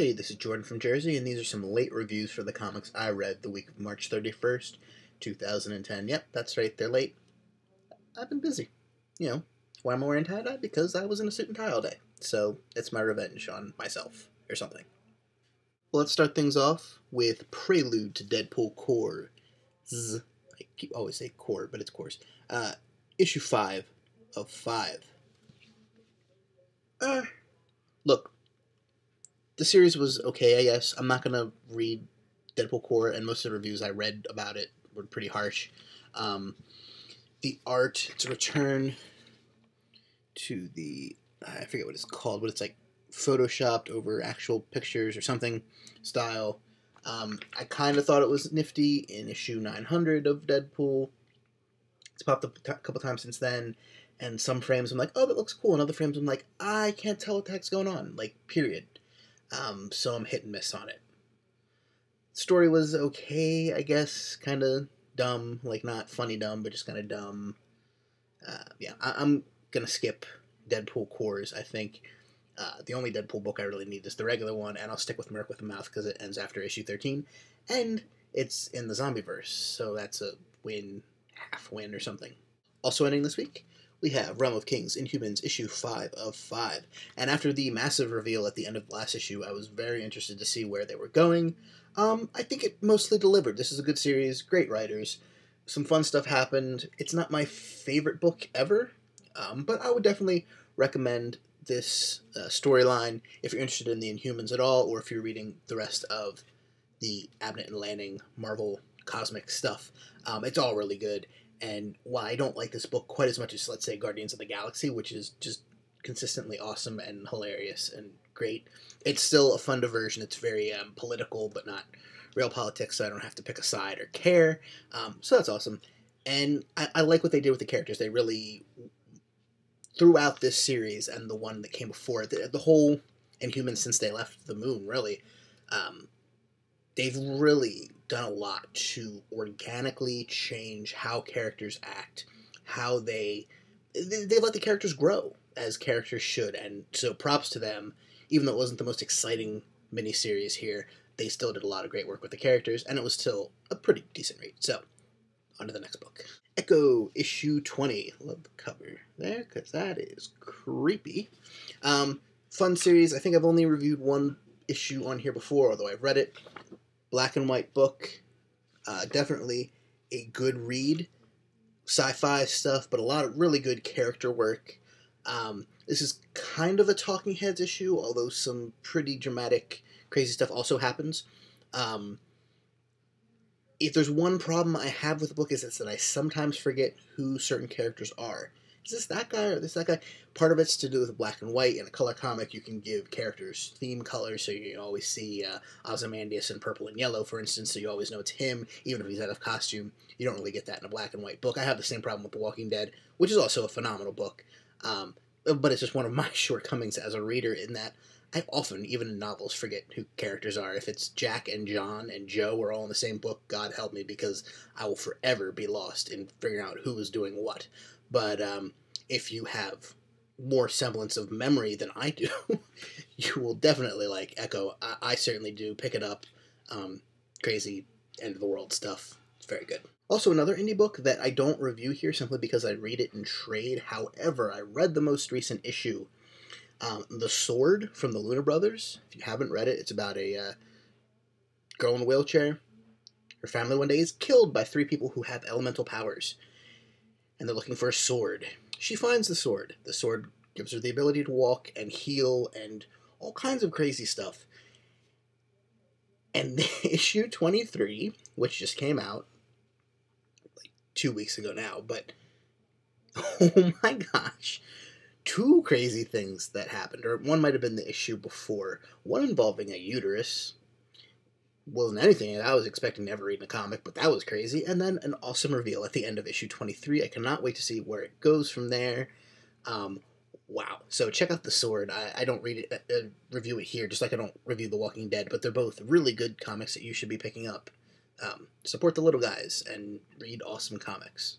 Hey, this is Jordan from Jersey, and these are some late reviews for the comics I read the week of March 31st, 2010. Yep, that's right, they're late. I've been busy. You know, why am I wearing tie-dye? Because I was in a suit and tie all day. So, it's my revenge on myself, or something. Well, let's start things off with Prelude to Deadpool Corps. I always say Corps, but it's Corps. Issue 5 of 5. Look, the series was okay, I guess. I'm not gonna read Deadpool Corps, and most of the reviews I read about it were pretty harsh. The art, it's a return to the, I forget what it's called, but it's like photoshopped over actual pictures or something style. I kind of thought it was nifty in issue 900 of Deadpool. It's popped up a couple times since then, and some frames I'm like, oh, that looks cool, and other frames I'm like, I can't tell what the heck's going on, like, period. So I'm hit and miss on it. Story was okay, I guess, kind of dumb, like not funny dumb, but just kind of dumb. Yeah, I'm gonna skip Deadpool Corps, I think. The only Deadpool book I really need is the regular one, and I'll stick with Merc with a Mouth because it ends after issue 13, and it's in the Zombieverse, so that's a win, half win or something. Also ending this week, we have Realm of Kings, Inhumans, issue 5 of 5. And after the massive reveal at the end of the last issue, I was very interested to see where they were going. I think it mostly delivered. This is a good series, great writers. Some fun stuff happened. It's not my favorite book ever, but I would definitely recommend this storyline if you're interested in the Inhumans at all, or if you're reading the rest of the Abnett and Lanning Marvel cosmic stuff. It's all really good. And while I don't like this book quite as much as, let's say, Guardians of the Galaxy, which is just consistently awesome and hilarious and great, it's still a fun diversion. It's very political, but not real politics, so I don't have to pick a side or care. So that's awesome. And I like what they did with the characters. They really, throughout this series and the one that came before, the whole Inhumans since they left the moon, really, they've really done a lot to organically change how characters act, how they let the characters grow as characters should, and so props to them. Even though it wasn't the most exciting miniseries here, they still did a lot of great work with the characters, and it was still a pretty decent read. So, on to the next book. Echo, issue 20. Love the cover there, because that is creepy. Fun series. I think I've only reviewed one issue on here before, although I've read it. Black and white book, definitely a good read. Sci-fi stuff, but a lot of really good character work. This is kind of a Talking Heads issue, although some pretty dramatic, crazy stuff also happens. If there's one problem I have with the book is that I sometimes forget who certain characters are. Is this that guy or this that guy? Part of it's to do with black and white. In a color comic, you can give characters theme colors, so you always see Ozymandias in purple and yellow, for instance, so you always know it's him, even if he's out of costume. You don't really get that in a black and white book. I have the same problem with The Walking Dead, which is also a phenomenal book, but it's just one of my shortcomings as a reader in that I often, even in novels, forget who characters are. If it's Jack and John and Joe are all in the same book, God help me, because I will forever be lost in figuring out who is doing what. But if you have more semblance of memory than I do, you will definitely like Echo. I certainly do. Pick it up. Crazy end of the world stuff. It's very good. Also, another indie book that I don't review here simply because I read it in trade. However, I read the most recent issue, The Sword from the Lunar Brothers. If you haven't read it, it's about a girl in a wheelchair. Her family one day is killed by 3 people who have elemental powers, and they're looking for a sword. She finds the sword. The sword gives her the ability to walk and heal and all kinds of crazy stuff. And issue 23, which just came out like 2 weeks ago now, but oh my gosh, 2 crazy things that happened. Or one might have been the issue before. One involving a uterus. Wasn't anything I was expecting to ever read in a comic, but that was crazy. And then an awesome reveal at the end of issue 23. I cannot wait to see where it goes from there. Wow. So check out The Sword. I don't read it, review it here, just like I don't review The Walking Dead, but they're both really good comics that you should be picking up. Support the little guys and read awesome comics.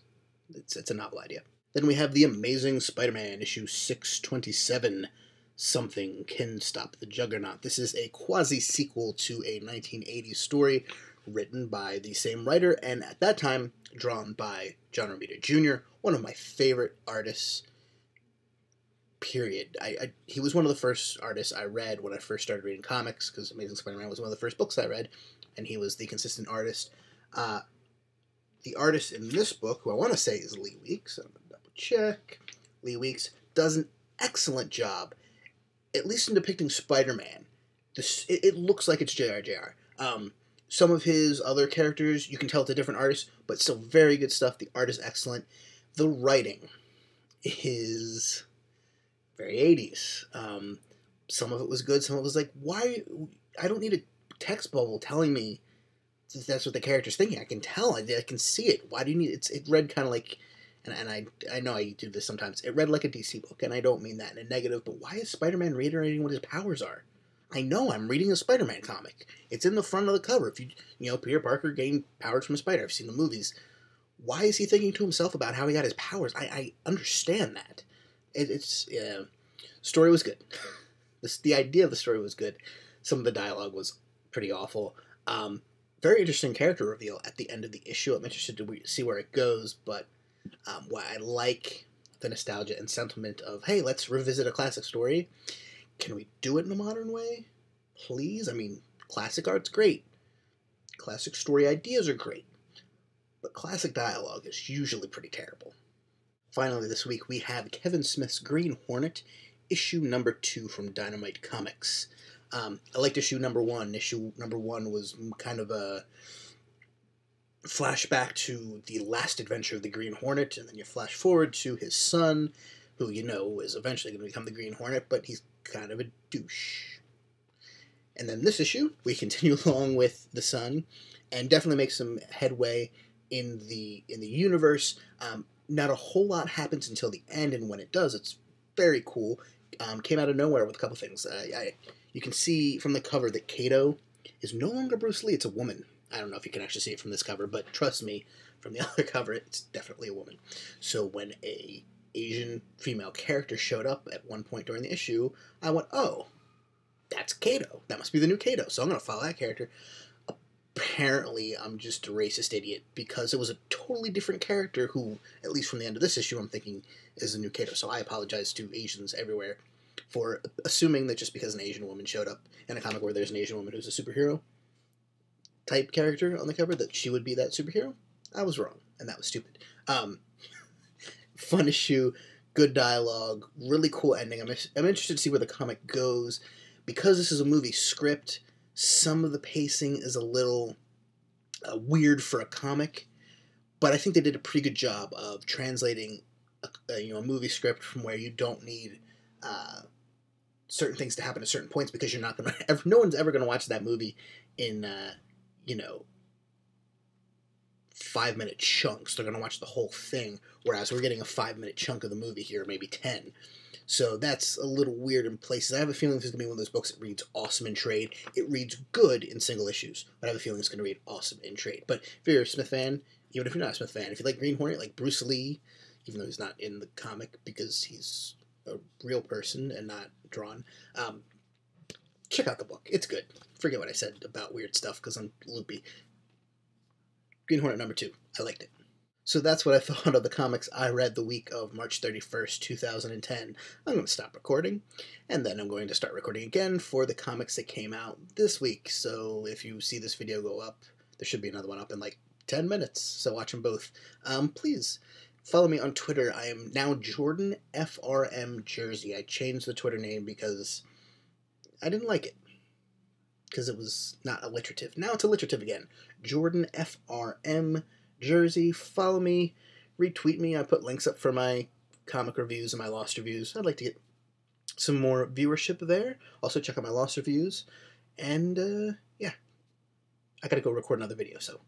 It's a novel idea. Then we have The Amazing Spider-Man, issue 627. Something Can Stop the Juggernaut. This is a quasi-sequel to a 1980s story written by the same writer, and at that time, drawn by John Romita Jr., one of my favorite artists, period. He was one of the first artists I read when I first started reading comics, because Amazing Spider-Man was one of the first books I read, and he was the consistent artist. The artist in this book, who I want to say is Lee Weeks, I'm going to double check. Lee Weeks does an excellent job, at least in depicting Spider-Man. It looks like it's J.R.J.R. Some of his other characters, you can tell it's a different artist, but still very good stuff. The art is excellent. The writing is very 80s. Some of it was good. Some of it was like, why? I don't need a text bubble telling me that's what the character's thinking. I can tell. I can see it. Why do you need it? It read kind of like, and I know I do this sometimes, it read like a DC book, and I don't mean that in a negative, but why is Spider-Man reiterating what his powers are? I know I'm reading a Spider-Man comic. It's in the front of the cover. If Peter Parker gained powers from a spider. I've seen the movies. Why is he thinking to himself about how he got his powers? I understand that. Story was good. The idea of the story was good. Some of the dialogue was pretty awful. Very interesting character reveal at the end of the issue. I'm interested to see where it goes, but what I like the nostalgia and sentiment of, hey, let's revisit a classic story. Can we do it in a modern way? Please? I mean, classic art's great. Classic story ideas are great. But classic dialogue is usually pretty terrible. Finally, this week, we have Kevin Smith's Green Hornet, issue number 2 from Dynamite Comics. I liked issue number 1. Issue number 1 was kind of a flashback to the last adventure of the Green Hornet, and then you flash forward to his son, who is eventually going to become the Green Hornet, but he's kind of a douche. And then this issue, we continue along with the son, and definitely make some headway in the universe. Not a whole lot happens until the end, and when it does, it's very cool. Came out of nowhere with a couple things. You can see from the cover that Kato is no longer Bruce Lee, it's a woman. I don't know if you can actually see it from this cover, but trust me, from the other cover, it's definitely a woman. So when a Asian female character showed up at one point during the issue, I went, oh, that's Kato. That must be the new Kato. So I'm going to follow that character. Apparently, I'm just a racist idiot, because it was a totally different character who, at least from the end of this issue, I'm thinking is the new Kato. So I apologize to Asians everywhere for assuming that just because an Asian woman showed up in a comic where there's an Asian woman who's a superhero type character on the cover, that she would be that superhero. I was wrong, and that was stupid. Fun issue, good dialogue, really cool ending. I'm interested to see where the comic goes. Because this is a movie script, some of the pacing is a little weird for a comic, but I think they did a pretty good job of translating a movie script from where you don't need certain things to happen at certain points, because you're not going to no one's ever going to watch that movie in 5-minute chunks. They're going to watch the whole thing, whereas we're getting a 5-minute chunk of the movie here, maybe 10. So that's a little weird in places. I have a feeling this is going to be one of those books that reads awesome in trade. It reads good in single issues, but I have a feeling it's going to read awesome in trade. But if you're a Smith fan, even if you're not a Smith fan, if you like Green Hornet, like Bruce Lee, even though he's not in the comic because he's a real person and not drawn, check out the book. It's good. Forget what I said about weird stuff because I'm loopy. Green Hornet number 2. I liked it. So that's what I thought of the comics I read the week of March 31st, 2010. I'm going to stop recording, and then I'm going to start recording again for the comics that came out this week. So if you see this video go up, there should be another one up in like 10 minutes, so watch them both. Please follow me on Twitter. I am now Jordan FRM Jersey. I changed the Twitter name because I didn't like it, because it was not alliterative. Now it's alliterative again. Jordan FRM Jersey. Follow me, retweet me. I put links up for my comic reviews and my Lost reviews. I'd like to get some more viewership there. Also check out my Lost reviews. And yeah, I gotta go record another video, so